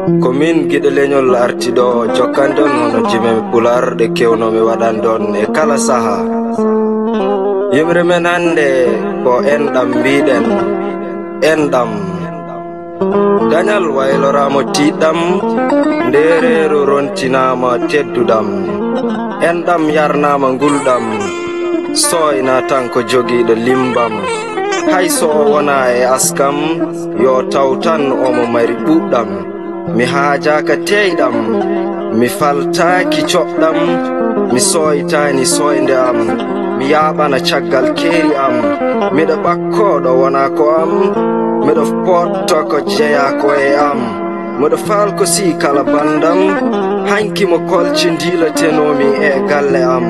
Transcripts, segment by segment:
Komin giɗo leñol artiɗo jokkandon hono jimemi pular ɗe kewnomi waɗandon e kala saha. Yimre men hande ko enɗam mbiɗen, enɗam dañal waylorama tiɗɗam, ndereru rontinama tedduɗam, enɗam yarnama ngulɗam, soyna tan ko jogiɗo limbam. Hay so o wona e askam yo taw tan omo mari ɓuɗɗam. Mi haajaka teyɗam, mi faltaki coɗɗam, mi soytani soyde am, mi yaɓana caggal keeri am. Miɗo ɓakkoɗo wona ko am, miɗo potto ko jeya ko e am. Miɗo falko si kala bandam, hanki mo kolci ndilatenomi e galle am.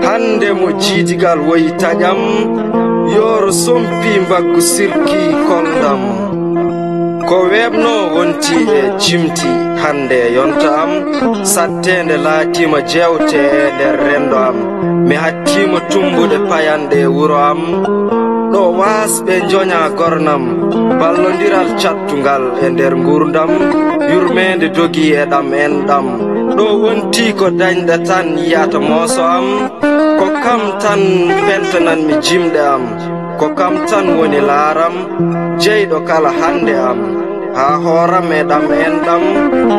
Hande mo jiidigal woyi taƴam, yoro sompi mbaggu sirki koldam. Ko webno wonti e jimti hande yonta am, sattende laatima jewte e nder rendo am. Mi hattima tumbude payanɗe wuro am, ɗo wasɓe joña gornam, ballodiral cattugal e nder gurdam, yurmede dogi e ɗam enɗam. Ɗo wonti ko dañɗa tan yiyata mooso am, ko kam tan pentananmi jimɗe am, ko kam tan woni laaram, jeyɗo kala hande am. Ha hooram e ɗam enɗam,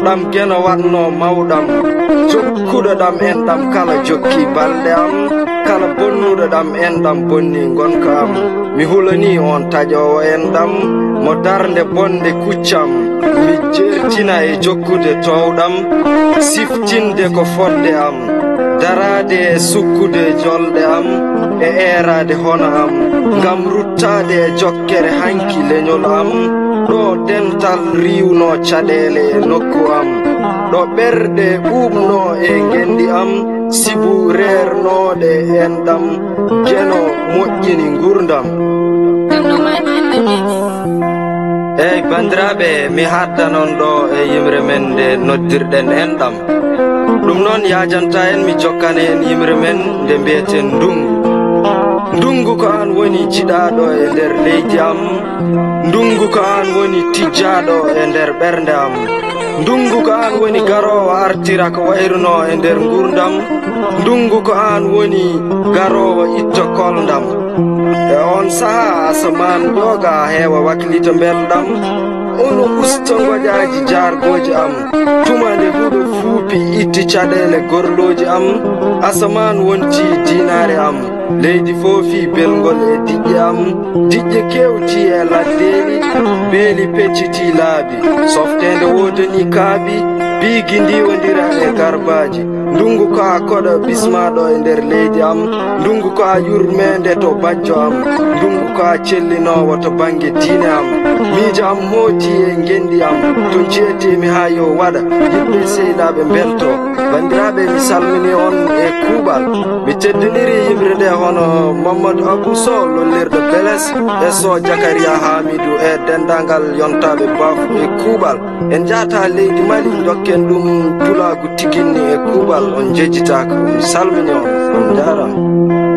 ɗam geno watno mawɗam, jokkuɗo ɗam enɗam kala jokki balɗe am, kala bonnuɗo ɗam enɗam bonni gonka am. Mi hulani on taƴowo enɗam, mo darde bonde kuccam, mi jertina e jokkude towɗam, siftinde ko fodde am, darade e sukkude jolɗe am, e eerade hono am, ngam ruttade e jokkere hanki leñol am. Ɗo dental riwno caɗele e nokku am, ɗo ɓerde ɓuɓno e gendi am, sibu rernode enɗam, geno moƴƴini gurdam. Eyyi bandiraɓe, mi haddanon ɗo e yimre men nde noddirɗen enɗam. Ɗum noon yajanta en mi jokkane en yimre men nde mbiyeten ndungu. Ndungu ko an woni jiɗaɗo e nder leydi am, ndungu ko an woni tijjaɗo e nder ɓernde am, ndungu ko an woni garowo artira ko wayruno e nder gurdam, ndungu ko an woni garowo itto koldam. E on saha asaman ƴoga heewa waklito belɗam, ono usto goƴaji jargoji am, tumande huɗo fuupi itti caɗele gorloji am. Asaman wonti dinare am, leydi foofi belgol e diƴƴe am, diƴƴe kewti e laddeeli, beeli pecciti laabi, softende wodani kaabi, biigi ndiwodira e garbaji. Ndungu ko a koɗo bismaɗo e nder leydi am, ndungu ko a yurmede to bajjo am, ndungu ko a cellinowo to banggue diine am. Miijo am mooti e gendi am, to jeetimi ha yo waɗa, yimɓe sehilaɓe belto. Bandiraɓe, mi salmini on e kuuɓal, mi teddiniri yimre nde hono Mamadou Abou Sow lollirɗo Beles e Sow Jakaria Hamidou e dendagal yontaɓe Bafou e kuuɓal. En jata leydi Mali, dokken ɗum tulagu tiginni e kuuɓal. On jejjitaka, mi salmini on jarama.